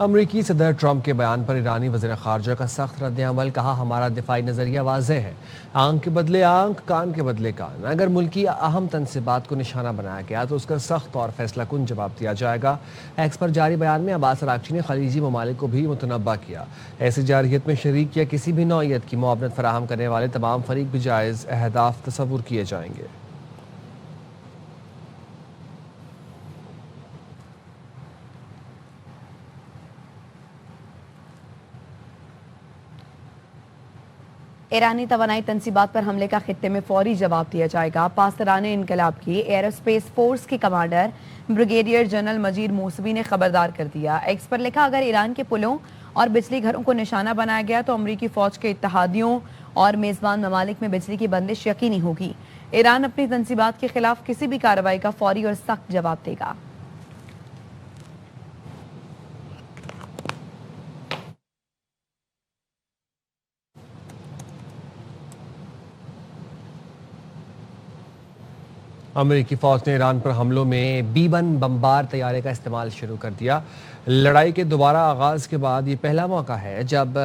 امریکی صدر ٹرمپ کے بیان پر ایرانی وزیر خارجہ کا سخت رد عمل، کہا ہمارا دفاعی نظریہ واضح ہے، آنکھ کے بدلے آنکھ، کان کے بدلے کان، اگر ملکی اہم تنصیبات کو نشانہ بنایا گیا تو اس کا سخت اور فیصلہ کن جواب دیا جائے گا۔ ایکس پر جاری بیان میں عباس اراغچی نے خلیجی ممالک کو بھی متنبہ کیا، ایسی جارحیت میں شریک یا کسی بھی نوعیت کی معاونت فراہم کرنے والے تمام فریق بھی جائز اہداف تصور کیے جائیں گے۔ ایرانی توانائی تنصیبات پر حملے کا خطے میں فوری جواب دیا جائے گا۔ پاسداران انقلاب کی ایئر اسپیس فورس کی کمانڈر بریگیڈیئر جنرل مجید موسوی نے خبردار کر دیا۔ ایکس پر لکھا، اگر ایران کے پلوں اور بجلی گھروں کو نشانہ بنایا گیا تو امریکی فوج کے اتحادیوں اور میزبان ممالک میں بجلی کی بندش یقینی ہوگی۔ ایران اپنی تنصیبات کے خلاف کسی بھی کارروائی کا فوری اور سخت جواب دے گا۔ امریکی فوج نے ایران پر حملوں میں B-1 بمبار طیارے کا استعمال شروع کر دیا۔ لڑائی کے دوبارہ آغاز کے بعد یہ پہلا موقع ہے جب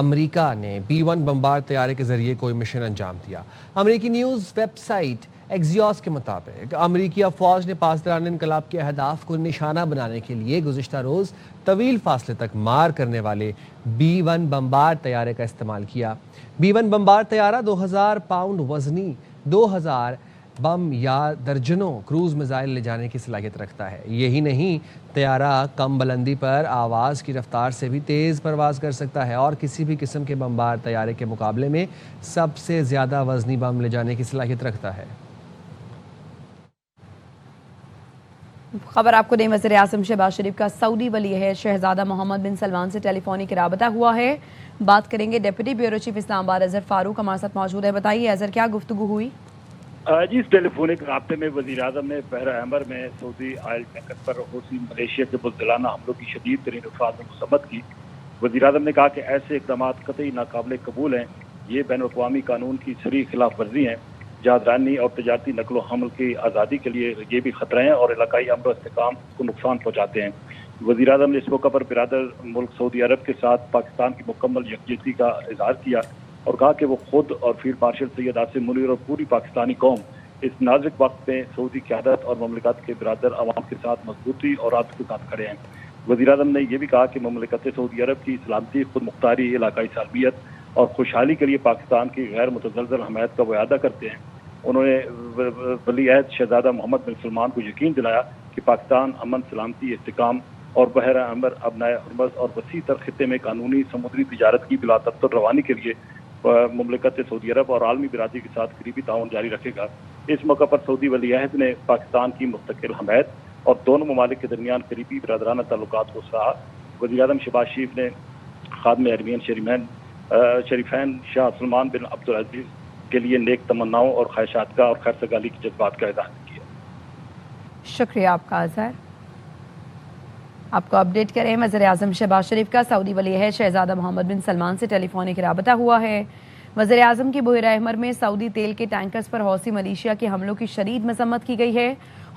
امریکہ نے B-1 بمبار طیارے کے ذریعے کوئی مشن انجام دیا۔ امریکی نیوز ویب سائٹ ایکزیوس کے مطابق امریکی افواج نے پاسداران انقلاب کے اہداف کو نشانہ بنانے کے لیے گزشتہ روز طویل فاصلے تک مار کرنے والے B-1 بمبار طیارے کا استعمال کیا۔ B-1 بمبار طیارہ 2000 پاؤنڈ وزنی 2000 بم یا درجنوں کروز میزائل لے جانے کی صلاحیت رکھتا ہے۔ یہی نہیں، طیارہ کم بلندی پر آواز کی رفتار سے بھی تیز پرواز کر سکتا ہے اور کسی بھی قسم کے بمبار طیارے کے مقابلے میں سب سے زیادہ وزنی بم لے جانے کی صلاحیت رکھتا ہے۔ خبر آپ کو دیں، وزیر اعظم شہباز شریف کا سعودی ولی عہد شہزادہ محمد بن سلمان سے ٹیلی فونک رابطہ ہوا ہے۔ بات کریں گے ڈپٹی بیورو چیف اسلام آباد اظہر فاروق ہمارے ساتھ موجود ہے۔ بتائیے اظہر، کیا گفتگو ہوئی؟ جی، اس ٹیلی فونک رابطے میں وزیر اعظم نے بحر احمر میں سعودی آئل ٹینکر پر حوثی ملیشیا کے بزدلانہ حملوں کی شدید ترین الفاظ میں مذمت کی۔ وزیر اعظم نے کہا کہ ایسے اقدامات قطعی ناقابل قبول ہیں، یہ بین الاقوامی قانون کی صریح خلاف ورزی ہیں، جہاز اور تجارتی نقل و حمل کی آزادی کے لیے یہ بھی خطرے ہیں اور علاقائی امن و استحکام کو نقصان پہنچاتے ہیں۔ وزیر اعظم نے اس موقع پر برادر ملک سعودی عرب کے ساتھ پاکستان کی مکمل یکجہتی کا اظہار کیا اور کہا کہ وہ خود اور فیلڈ مارشل سید عاصم منیر اور پوری پاکستانی قوم اس نازک وقت میں سعودی قیادت اور مملکت کے برادر عوام کے ساتھ مضبوطی اور عادت کے ساتھ کھڑے ہیں۔ وزیر اعظم نے یہ بھی کہا کہ مملکت سعودی عرب کی سلامتی، خود مختاری، علاقائی سالمیت اور خوشحالی کے لیے پاکستان کی غیر متزلزل حمایت کا وعدہ کرتے ہیں۔ انہوں نے ولی عہد شہزادہ محمد بن سلمان کو یقین دلایا کہ پاکستان امن، سلامتی، استحکام اور بحر احمر ابنائے حرمت اور وسیع تر خطے میں قانونی سمندری تجارت کی بلا تبطر روانی کے لیے مملکت سعودی عرب اور عالمی برادری کے ساتھ قریبی تعاون جاری رکھے گا۔ اس موقع پر سعودی ولی عہد نے پاکستان کی مستقل حمایت اور دونوں ممالک کے درمیان قریبی برادرانہ تعلقات کو سراہا۔ وزیر اعظم شہباز شریف نے خادم حرمین شریفین شاہ سلمان بن عبدالعزیز کے لیے نیک تمناؤں اور خواہشات کا اور خیر سگالی کے جذبات کا اظہار کیا۔ شکریہ آپ کا اظہر۔ آپ کو اپڈیٹ کریں، وزیر اعظم شہباز شریف کا سعودی ولی عہد شہزادہ محمد بن سلمان سے ٹیلی فونک رابطہ ہوا ہے۔ وزیر اعظم کی بحیرہ احمر میں سعودی تیل کے ٹینکرز پر حوثی ملیشیا کے حملوں کی شدید مذمت کی گئی ہے۔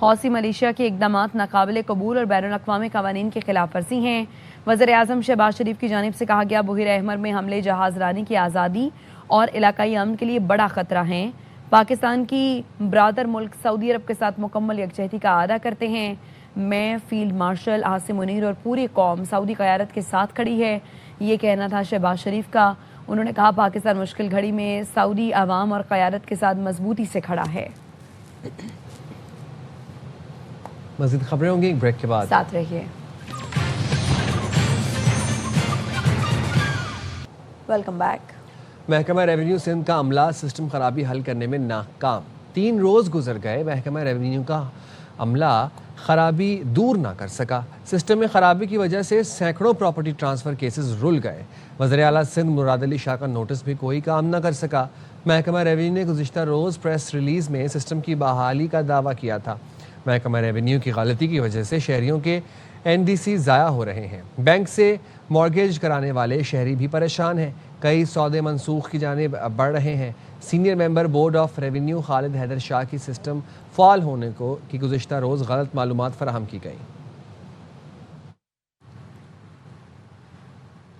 حوثی ملیشیا کے اقدامات ناقابل قبول اور بین الاقوامی قوانین کے خلاف ورزی ہیں۔ وزیر اعظم شہباز شریف کی جانب سے کہا گیا، بحیرہ احمر میں حملے جہاز رانی کی آزادی اور علاقائی امن کے لیے بڑا خطرہ ہیں۔ پاکستان کی برادر ملک سعودی عرب کے ساتھ مکمل یکجہتی کا اعادہ کرتے ہیں۔ میں فیلڈ مارشل عاصم منیر اور پوری قوم سعودی قیادت کے ساتھ کھڑی ہے، یہ کہنا تھا شہباز شریف کا۔ انہوں نے کہا، پاکستان مشکل گھڑی میں سعودی عوام اور قیادت کے ساتھ مضبوطی سے کھڑا ہے۔ مزید خبریں ہوں گی ایک بریک کے بعد، ساتھ رہیے۔ Welcome back. محکمہ ریونیو سندھ کا عملہ سسٹم خرابی حل کرنے میں ناکام۔ 3 روز گزر گئے، محکمہ ریونیو کا عملہ خرابی دور نہ کر سکا۔ سسٹم میں خرابی کی وجہ سے سینکڑوں پراپرٹی ٹرانسفر کیسز رل گئے۔ وزیر اعلیٰ سندھ مراد علی شاہ کا نوٹس بھی کوئی کام نہ کر سکا۔ محکمہ ریونیو نے گزشتہ روز پریس ریلیز میں سسٹم کی بحالی کا دعویٰ کیا تھا۔ محکمہ ریونیو کی غلطی کی وجہ سے شہریوں کے NDC ضائع ہو رہے ہیں۔ بینک سے مارگیج کرانے والے شہری بھی پریشان ہیں۔ کئی سودے منسوخ کی جانب بڑھ رہے ہیں۔ Senior member board of revenue Khalid Haider Shah کی سسٹم فعال ہونے کی گزشتہ روز غلط معلومات فراہم کی گئی۔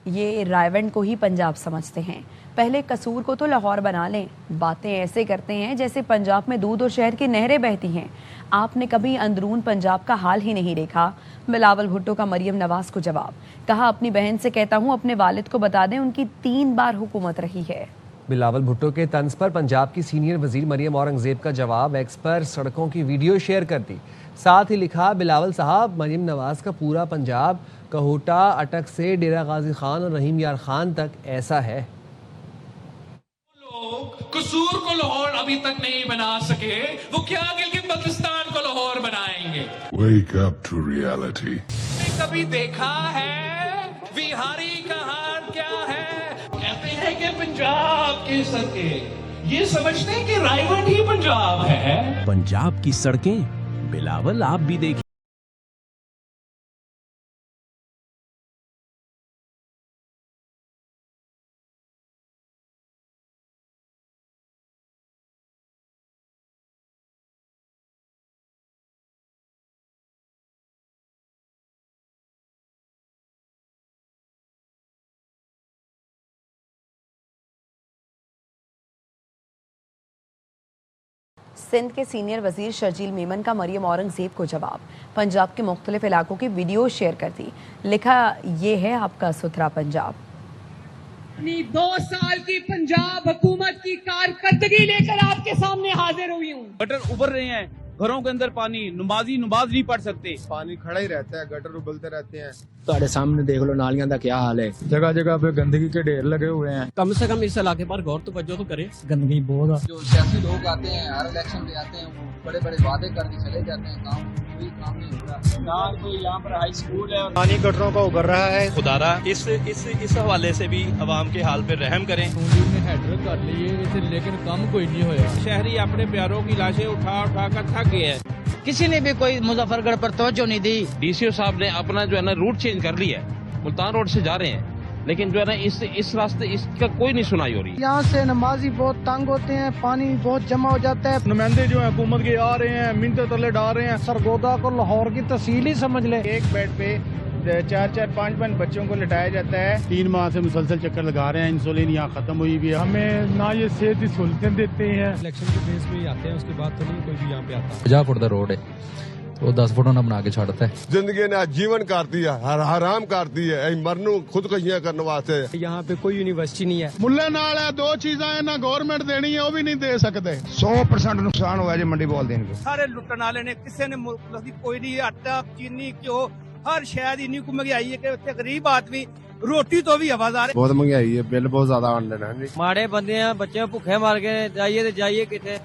یہ رائیونڈ کو ہی پنجاب سمجھتے ہیں. پہلے قصور کو تو لاہور بنا لیں. باتیں ایسے کرتے ہیں جیسے پنجاب میں دودھ اور شہد کی نہریں بہتی ہیں. آپ نے کبھی اندرون پنجاب کا حال ہی نہیں دیکھا. بلاول بھٹو کا مریم نواز کو جواب. کہا اپنی بہن سے کہتا ہوں اپنے والد کو بتا دیں ان کی 3 بار حکومت رہی ہے. بلاول بھٹو کے طنز پر پنجاب کی سینئر وزیر مریم اورنگزیب کا جواب. ایکس پر سڑکوں کی ویڈیو شیئر کر دی. ساتھ ہی لکھا بلاول صاحب مریم نواز کا پورا پنجاب کہوٹا اٹک سے ڈیرہ غازی خان اور رحیم یار خان تک ایسا ہے. قصور کو لاہور ابھی تک نہیں بنا سکے, وہ کیا گلگت بلتستان کو لاہور بنائیں گے. Wake up to reality. کبھی دیکھا ہے بہاری کا حال کیا ہے؟ کہتے ہیں کہ پنجاب کی سڑکیں, یہ سمجھتے ہیں کہ رائیونڈ ہی پنجاب ہے. پنجاب کی سڑکیں بلاول آپ بھی دیکھیں. سندھ کے سینئر وزیر شرجیل میمن کا مریم اورنگزیب کو جواب. پنجاب کے مختلف علاقوں کی ویڈیو شیئر کر دی. لکھا یہ ہے آپ کا ستھرا پنجاب. 2 سال کی پنجاب حکومت کی کارکردگی لے کر آپ کے سامنے حاضر ہوئی ہوں. گٹر ابھر رہے ہیں, گھروں کے اندر پانی, نمازی نماز نہیں پڑھ سکتے. پانی کھڑا ہی رہتا ہے, گٹر ابلتے رہتے ہیں. تہاڈے سامنے دیکھ لو نالیاں دا کیا حال ہے. جگہ جگہ پہ گندگی کے ڈھیر لگے ہوئے ہیں. کم سے کم اس علاقے پر غور توجہ تو کرے. گندگی بہت ہے. جو سیاسی لوگ آتے ہیں ہر الیکشن پہ آتے ہیں, وہ بڑے بڑے وعدے کر کے چلے جاتے ہیں, کوئی کام نہیں ہوتا. نہ کوئی یہاں پر ہائی اسکول ہے, پانی گٹروں کا ابھر رہا ہے. خدارا اس حوالے سے بھی عوام کے حال پہ رحم کریں. نے ہیڈر کر لیے لیکن کام کوئی نہیں ہوا. شہری اپنے پیاروں کی لاشیں اٹھا اٹھا کر تھک گئے ہیں. کسی نے بھی کوئی مظفر گڑھ پر توجہ نہیں دی. ڈی سی او صاحب نے اپنا جو ہے نا روٹ چینج کر لیا ہے, ملتان روڈ سے جا رہے ہیں, لیکن جو ہے نا اس راستے اس کا کوئی نہیں سنائی ہو رہی. یہاں سے نمازی بہت تنگ ہوتے ہیں, پانی بہت جمع ہو جاتا ہے. نمائندے جو ہیں حکومت کے آ رہے ہیں, منتیں تلے ڈال رہے ہیں. سرگودا کو لاہور کی تحصیل ہی سمجھ لیں. ایک بیڈ پہ 4-5 بچوں کو لٹایا جاتا ہے. 3 ماہ سے مسلسل چکر لگا رہے ہیں. انسولین یہاں ختم ہوئی بھی ہے. ہمیں نہ یہ صحت کی سہولتیں دیتے ہیں. الیکشن کے بیس پہ ہی آتے ہیں, اس کے بعد تو نہیں کوئی بھی یہاں پہ آتا. 50 فٹ دا روڈ ہے, وہ 10 فٹوں نہ بنا کے چھڑتا ہے. زندگی نے جیون کرتی ہے, حرام کرتی ہے. مرنو خودکشیاں کرنے واسطے. یہاں پہ کوئی یونیورسٹی نہیں ہے. ملے نال ہے 2 چیزاں ہیں, نہ گورنمنٹ دینی ہے وہ بھی نہیں دے سکتے. 100% نقصان ہوا جی منڈی بول دین کو. سارے لٹن والے نے, کسی نے کوئی نہیں, آٹا چینی کیوں ہر شاید اتنی کو مہنگائی ہے کہ اتنے غریب آدمی روٹی تو بھی آواز. بہت مہنگائی ہے, بل بہت زیادہ آن لینا ہے. ماڑے بندے ہیں, بچے بھوکے مار کے جائیے کتنے.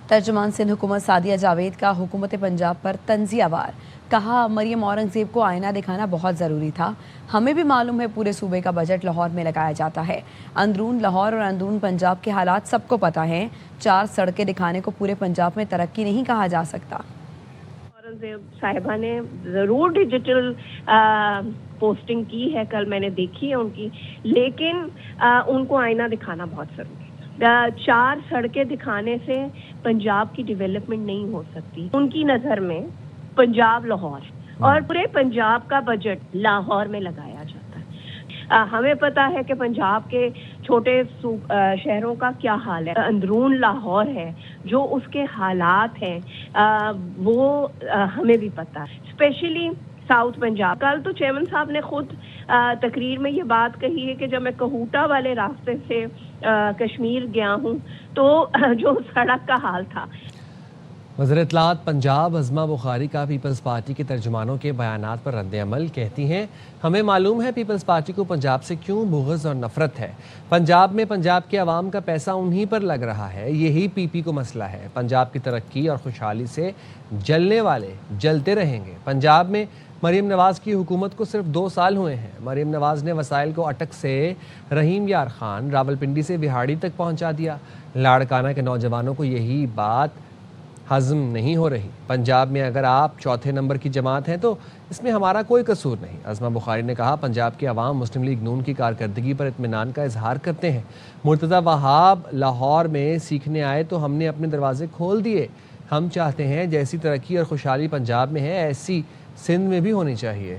ترجمان سندھ حکومت سعدیہ جاوید کا حکومت پنجاب پر طنزیہ وار. کہا مریم اورنگزیب کو آئینہ دکھانا بہت ضروری تھا. ہمیں بھی معلوم ہے پورے صوبے کا بجٹ لاہور میں لگایا جاتا ہے. اندرون لاہور اور اندرون پنجاب کے حالات سب کو پتہ ہیں. 4 سڑکیں دکھانے کو پورے پنجاب میں ترقی نہیں کہا جا سکتا. اورنگزیب صاحبہ نے ضرور ڈیجیٹل پوسٹنگ کی ہے, کل میں نے دیکھی ہے ان کی, لیکن ان کو آئینہ دکھانا بہت ضروری ہے. 4 سڑکیں دکھانے سے پنجاب کی ڈیولپمنٹ نہیں ہو سکتی. ان کی نظر میں پنجاب لاہور اور پورے پنجاب کا بجٹ لاہور میں لگایا جاتا ہے. ہمیں پتا ہے کہ پنجاب کے چھوٹے شہروں کا کیا حال ہے. اندرون لاہور ہے جو اس کے حالات ہیں وہ ہمیں بھی پتا ہے, اسپیشلی ساؤتھ پنجاب. کل تو چیئرمین صاحب نے خود تقریر میں یہ بات کہی ہے کہ جب میں کہوٹا والے راستے سے کشمیر گیا ہوں تو جو سڑک کا حال تھا. وزیر اطلاعات پنجاب عظمہ بخاری کا پیپلز پارٹی کے ترجمانوں کے بیانات پر رد عمل. کہتی ہیں ہمیں معلوم ہے پیپلز پارٹی کو پنجاب سے کیوں بغض اور نفرت ہے. پنجاب میں پنجاب کے عوام کا پیسہ انہی پر لگ رہا ہے, یہی پی پی کو مسئلہ ہے. پنجاب کی ترقی اور خوشحالی سے جلنے والے جلتے رہیں گے. پنجاب میں مریم نواز کی حکومت کو صرف 2 سال ہوئے ہیں. مریم نواز نے وسائل کو اٹک سے رحیم یار خان, راولپنڈی سے بہاڑی تک پہنچا دیا. لاڑکانہ کے نوجوانوں کو یہی بات ہضم نہیں ہو رہی. پنجاب میں اگر آپ 4تھے نمبر کی جماعت ہیں تو اس میں ہمارا کوئی قصور نہیں. عظمہ بخاری نے کہا پنجاب کے عوام مسلم لیگ نون کی کارکردگی پر اطمینان کا اظہار کرتے ہیں. مرتضیٰ وہاب لاہور میں سیکھنے آئے تو ہم نے اپنے دروازے کھول دیے. ہم چاہتے ہیں جیسی ترقی اور خوشحالی پنجاب میں ہے ایسی سندھ میں بھی ہونی چاہیے.